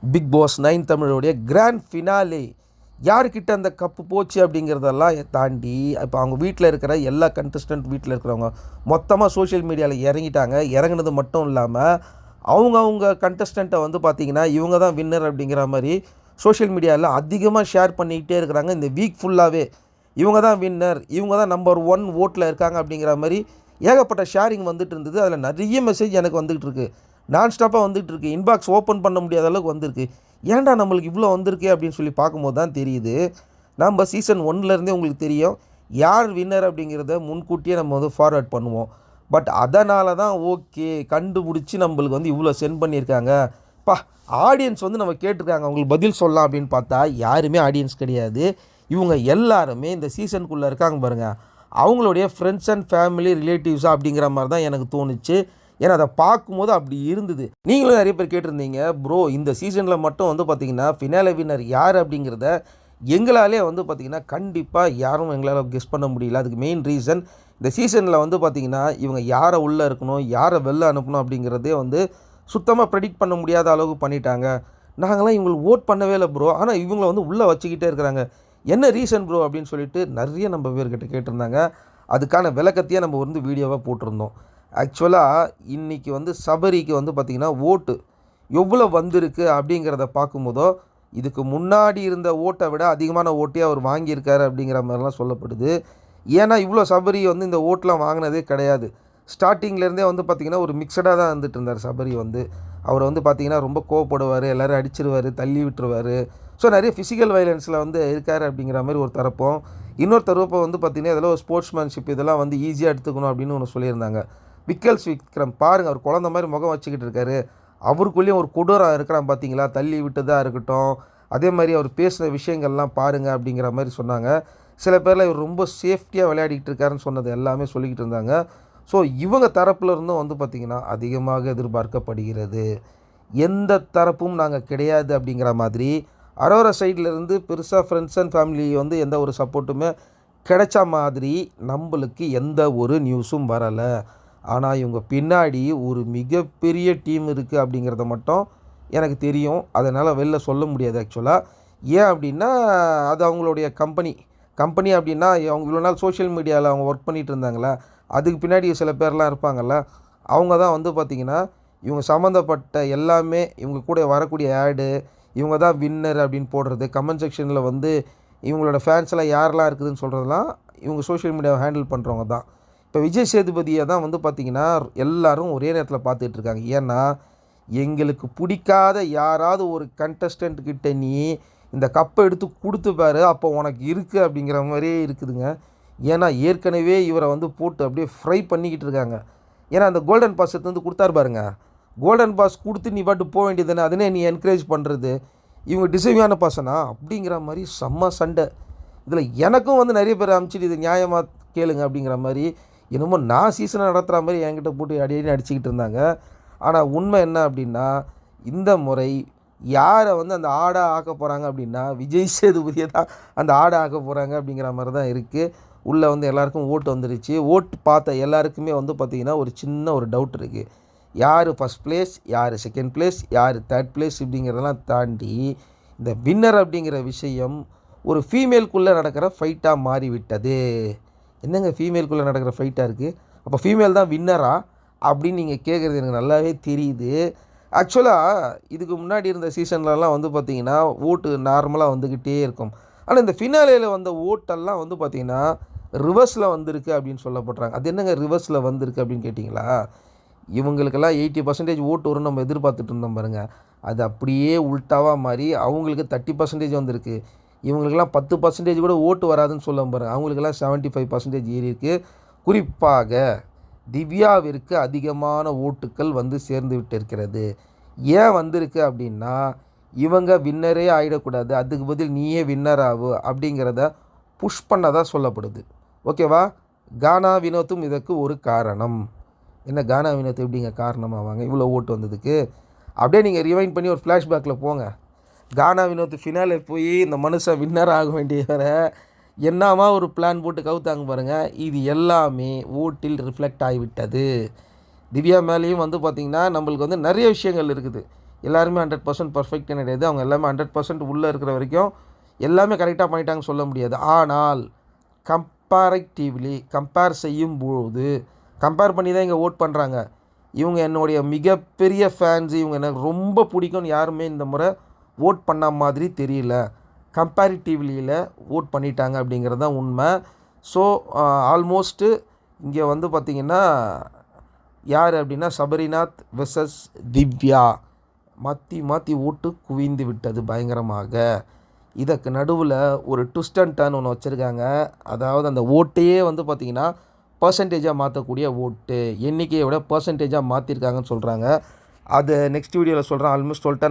Big pass 9 தமிழோடைய grand finale யார்கிட்ட அந்த cup போச்சு அப்படிங்கிறதெல்லாம் தாண்டி இப்போ அவங்க வீட்டில் இருக்கிற எல்லா கண்டஸ்டன்ட் வீட்டில் இருக்கிறவங்க மொத்தமாக சோஷியல் மீடியாவில் இறங்கிட்டாங்க. இறங்குனது மட்டும் இல்லாமல் அவங்க கண்டஸ்டண்ட்டை வந்து பார்த்திங்கன்னா இவங்க தான் வின்னர் அப்படிங்கிற மாதிரி சோஷியல் மீடியாவில் அதிகமாக ஷேர் பண்ணிக்கிட்டே இருக்கிறாங்க. இந்த வீக் ஃபுல்லாகவே இவங்க தான் வின்னர், இவங்க தான் நம்பர் 1 ஓட்டில் இருக்காங்க அப்படிங்கிற மாதிரி ஏகப்பட்ட ஷேரிங் வந்துட்டு இருந்தது. அதில் நிறைய மெசேஜ் எனக்கு வந்துகிட்டு இருக்குது, நான் ஸ்டாப்பாக வந்துகிட்டு இருக்குது. இன்பாக்ஸ் ஓப்பன் பண்ண முடியாத அளவுக்கு வந்திருக்கு. ஏன்டா நம்மளுக்கு இவ்வளோ வந்திருக்கே அப்படின்னு சொல்லி பார்க்கும்போது தான் தெரியுது, நம்ம சீசன் 1லேருந்தே உங்களுக்கு தெரியும் யார் வின்னர் அப்படிங்கிறத முன்கூட்டியே நம்ம வந்து ஃபார்வேர்ட் பண்ணுவோம். பட் அதனால தான் ஓகே கண்டுபிடிச்சி நம்மளுக்கு வந்து இவ்வளோ சென்ட் பண்ணியிருக்காங்க. ஆடியன்ஸ் வந்து நம்ம கேட்டிருக்காங்க அவங்களுக்கு பதில் சொல்லலாம் அப்படின்னு பார்த்தா யாருமே ஆடியன்ஸ் கிடையாது. இவங்க எல்லாருமே இந்த சீசனுக்குள்ளே இருக்காங்க பாருங்கள், அவங்களுடைய ஃப்ரெண்ட்ஸ் அண்ட் ஃபேமிலி ரிலேட்டிவ்ஸாக அப்படிங்கிற மாதிரி தான் எனக்கு தோணுச்சு. ஏன்னா அதை பார்க்கும்போது அப்படி இருந்தது. நீங்களும் நிறைய பேர் கேட்டிருந்தீங்க, ப்ரோ இந்த சீசனில் மட்டும் வந்து பார்த்திங்கன்னா ஃபினாலே வின்னர் யார் அப்படிங்கிறத எங்களாலே வந்து பார்த்திங்கன்னா கண்டிப்பாக யாரும் எங்களால் கெஸ் பண்ண முடியல. அதுக்கு மெயின் ரீசன் இந்த சீசனில் வந்து பார்த்திங்கன்னா இவங்க யாரை உள்ளே இருக்கணும் யாரை வெளில அனுப்பணும் அப்படிங்கிறதே வந்து சுத்தமாக ப்ரெடிக்ட் பண்ண முடியாத அளவுக்கு பண்ணிட்டாங்க. நாங்களாம் இவங்களுக்கு ஓட் பண்ணவே இல்லை ப்ரோ, ஆனால் இவங்களை வந்து உள்ளே வச்சுக்கிட்டே இருக்கிறாங்க, என்ன ரீசன் ப்ரோ அப்படின்னு சொல்லிட்டு நிறைய நம்ம பேர்கிட்ட கேட்டிருந்தாங்க. அதுக்கான விளக்கத்தையே நம்ம வந்து வீடியோவாக போட்டிருந்தோம். ஆக்சுவலாக இன்றைக்கி வந்து சபரிக்கு வந்து பார்த்திங்கன்னா ஓட்டு எவ்வளோ வந்திருக்கு அப்படிங்கிறத பார்க்கும்போதோ இதுக்கு முன்னாடி இருந்த ஓட்டை விட அதிகமான ஓட்டே அவர் வாங்கியிருக்காரு அப்படிங்கிற மாதிரிலாம் சொல்லப்படுது. ஏன்னா இவ்வளோ சபரி வந்து இந்த ஓட்டெலாம் வாங்கினதே கிடையாது. ஸ்டார்டிங்லேருந்தே வந்து பார்த்திங்கன்னா ஒரு மிக்சடாக தான் வந்துட்டு இருந்தார் சபரி. வந்து அவர் வந்து பார்த்திங்கன்னா ரொம்ப கோவப்படுவார், எல்லோரும் அடிச்சிருவார், தள்ளி விட்டுருவார். ஸோ நிறைய ஃபிசிக்கல் வயலன்ஸில் வந்து இருக்கார் அப்படிங்கிற மாதிரி ஒரு தரப்பும், இன்னொரு தரப்பை வந்து பார்த்திங்கன்னா இதெல்லாம் ஒரு ஸ்போர்ட்ஸ்மேன்ஷிப் இதெல்லாம் வந்து ஈஸியாக எடுத்துக்கணும் அப்படின்னு ஒன்று சொல்லியிருந்தாங்க. விக்ரம் பாருங்கள், அவர் குழந்த மாதிரி முகம் வச்சுக்கிட்டு இருக்காரு, அவருக்குள்ளேயும் ஒரு கொடூரம் இருக்கிறான் பார்த்தீங்களா, தள்ளி விட்டதாக இருக்கட்டும், அதே மாதிரி அவர் பேசுகிற விஷயங்கள்லாம் பாருங்கள் அப்படிங்கிற மாதிரி சொன்னாங்க. சில பேரில் இவர் ரொம்ப சேஃப்டியாக விளையாடிக்கிட்டு இருக்காருன்னு சொன்னது எல்லாமே சொல்லிக்கிட்டு இருந்தாங்க. ஸோ இவங்க தரப்பில் இருந்தும் வந்து பார்த்திங்கன்னா அதிகமாக எதிர்பார்க்கப்படுகிறது. எந்த தரப்பும் நாங்கள் கிடையாது அப்படிங்கிற மாதிரி அரோரா சைட்லேருந்து பெருசாக ஃப்ரெண்ட்ஸ் அண்ட் ஃபேமிலி வந்து எந்த ஒரு சப்போர்ட்டுமே கிடைச்ச மாதிரி நம்மளுக்கு எந்த ஒரு நியூஸும் வரலை. ஆனால் இவங்க பின்னாடி ஒரு மிகப்பெரிய டீம் இருக்குது அப்படிங்கிறத மட்டும் எனக்கு தெரியும். அதனால் வெளில சொல்ல முடியாது ஆக்சுவலாக. ஏன் அப்படின்னா அது அவங்களுடைய கம்பெனி அப்படின்னா அவங்க இவ்வளோ நாள் சோஷியல் மீடியாவில் அவங்க ஒர்க் பண்ணிகிட்டு இருந்தாங்களே, அதுக்கு பின்னாடி சில பேர்லாம் இருப்பாங்கள்ல, அவங்க தான் வந்து பார்த்திங்கன்னா இவங்க சம்மந்தப்பட்ட எல்லாமே இவங்க கூட வரக்கூடிய ஆடு இவங்க தான் வின்னர் அப்படின்னு போடுறது, கமெண்ட் செக்ஷனில் வந்து இவங்களோட ஃபேன்ஸ்லாம் யாரெல்லாம் இருக்குதுன்னு சொல்கிறதெல்லாம் இவங்க சோஷியல் மீடியாவை ஹேண்டில் பண்ணுறவங்க தான். இப்போ விஜய் சேதுபதியை தான் வந்து பார்த்திங்கன்னா எல்லோரும் ஒரே நேரத்தில் பார்த்துட்ருக்காங்க. ஏன்னா எங்களுக்கு பிடிக்காத யாராவது ஒரு கண்டஸ்டண்ட்கிட்ட நீ இந்த கப்பை எடுத்து கொடுத்து பாரு, அப்போ உனக்கு இருக்குது அப்படிங்கிற மாதிரியே இருக்குதுங்க. ஏன்னா ஏற்கனவே இவரை வந்து போட்டு அப்படியே ஃப்ரை பண்ணிக்கிட்டு இருக்காங்க. ஏன்னா அந்த கோல்டன் பாஸ் எடுத்து வந்து கொடுத்தாரு பாருங்க, கோல்டன் பாஸ் கொடுத்து நீ பாட்டு போக வேண்டியது தானே, அதனே நீ என்கரேஜ் பண்ணுறது, இவங்க டிசர்வியான பாசனா அப்படிங்கிற மாதிரி செம்ம சண்டை. இதில் எனக்கும் வந்து நிறைய பேர் அனுப்பிச்சிட்டு இது நியாயமாக கேளுங்க அப்படிங்கிற மாதிரி என்னமோ நான் சீசனை நடத்துகிற மாதிரி என்கிட்ட போட்டு அடிக்கடி அடிச்சுக்கிட்டு இருந்தாங்க. ஆனால் உண்மை என்ன அப்படின்னா இந்த முறை யாரை வந்து அந்த ஆடாக ஆக்க போகிறாங்க அப்படின்னா விஜய் சேதுபதியை தான் அந்த ஆடாக ஆக்க போகிறாங்க அப்படிங்கிற மாதிரி தான் இருக்குது. உள்ளே வந்து எல்லாருக்கும் ஓட்டு வந்துருச்சு. ஓட்டு பார்த்த எல்லாருக்குமே வந்து பார்த்திங்கன்னா ஒரு சின்ன ஒரு டவுட் இருக்குது, யார் ஃபஸ்ட் பிளேஸ், யார் செகண்ட் பிளேஸ், யார் தேர்ட் பிளேஸ் இப்படிங்கிறதெல்லாம் தாண்டி இந்த வின்னர் அப்படிங்கிற விஷயம் ஒரு ஃபீமேலுக்குள்ளே நடக்கிற ஃபைட்டாக மாறிவிட்டது. என்னங்க ஃபீமேலுக்குள்ளே நடக்கிற ஃபைட்டாக இருக்குது, அப்போ ஃபீமேல் தான் வின்னரா அப்படின்னு நீங்கள் கேட்குறது எனக்கு நல்லாவே தெரியுது. ஆக்சுவலாக இதுக்கு முன்னாடி இருந்த சீசன்லலாம் வந்து பார்த்திங்கன்னா ஓட்டு நார்மலாக வந்துக்கிட்டே இருக்கும். ஆனால் இந்த ஃபினாலேயில் வந்த ஓட்டெல்லாம் வந்து பார்த்திங்கன்னா ரிவர்ஸில் வந்திருக்கு அப்படின்னு சொல்லப்படுறாங்க. அது என்னங்க ரிவர்ஸில் வந்திருக்கு அப்படின்னு கேட்டிங்களா, இவங்களுக்கெல்லாம் 80% ஓட்டு வரும் நம்ம எதிர்பார்த்துட்டு இருந்தோம் பாருங்கள், அது அப்படியே உல்ட்டாவாக மாறி அவங்களுக்கு 30% வந்திருக்கு. இவங்களுக்கெல்லாம் 10% கூட ஓட்டு வராதுன்னு சொல்ல பாருங்கள், அவங்களுக்கெல்லாம் 75% ஏறி இருக்குது. குறிப்பாக திவ்யாவிற்கு அதிகமான ஓட்டுக்கள் வந்து சேர்ந்து விட்டு இருக்கிறது. ஏன் வந்திருக்கு அப்படின்னா இவங்க வின்னரே ஆகிடக்கூடாது, அதுக்கு பதில் நீயே வின்னர் ஆகு அப்படிங்கிறத புஷ் பண்ணதாக சொல்லப்படுது. ஓகேவா, கானா வினோத்தும் இதற்கு ஒரு காரணம். என்ன கானா வினோத் எப்படிங்க காரணமாவாங்க இவ்வளோ ஓட்டு வந்ததுக்கு? அப்படியே நீங்கள் ரிவைண்ட் பண்ணி ஒரு ஃப்ளாஷ்பேக்கில் போங்க. கானா வினோத் ஃபினாலே போய் இந்த மனுஷன் வின்னர் ஆக வேண்டியவரை என்னமா ஒரு பிளான் போட்டு கவுத்தாங்க பாருங்கள். இது எல்லாமே ஓட்டில் ரிஃப்ளெக்ட் ஆகிவிட்டது. திவ்யா மேலேயும் வந்து பார்த்திங்கன்னா நம்மளுக்கு வந்து நிறைய விஷயங்கள் இருக்குது. எல்லாருமே 100% பர்ஃபெக்ட்னு கிடையாது. அவங்க எல்லாமே 100% உள்ளே இருக்கிற வரைக்கும் எல்லாமே கரெக்டாக பண்ணிட்டாங்கன்னு சொல்ல முடியாது. ஆனால் கம்பேர் செய்யும்போது கம்பேர் பண்ணி தான் இங்கே ஓட் பண்ணுறாங்க. இவங்க என்னுடைய மிகப்பெரிய ஃபேன்ஸு, இவங்க எனக்கு ரொம்ப பிடிக்கும்னு யாருமே இந்த முறை ஓட் பண்ண மாதிரி தெரியல. கம்பேரிட்டிவ்லியில் ஓட் பண்ணிட்டாங்க அப்படிங்கிறது தான் உண்மை. ஸோ ஆல்மோஸ்ட்டு இங்கே வந்து பார்த்திங்கன்னா யார் அப்படின்னா சபரிநாத் வெர்சஸ் திவ்யா மாற்றி ஓட்டு குவிந்து விட்டது பயங்கரமாக. இதற்கு நடுவில் ஒரு ட்விஸ்ட் அண்ட் டர்ன் ஒன்று வச்சுருக்காங்க. அதாவது அந்த ஓட்டையே வந்து பார்த்திங்கன்னா பர்சன்டேஜாக மாற்றக்கூடிய ஓட்டு எண்ணிக்கையை விட பர்சன்டேஜாக மாற்றிருக்காங்கன்னு சொல்கிறாங்க. அது நெக்ஸ்ட் வீடியோவில் சொல்கிறேன். ஆல்மோஸ்ட் சொல்லிட்டேன்.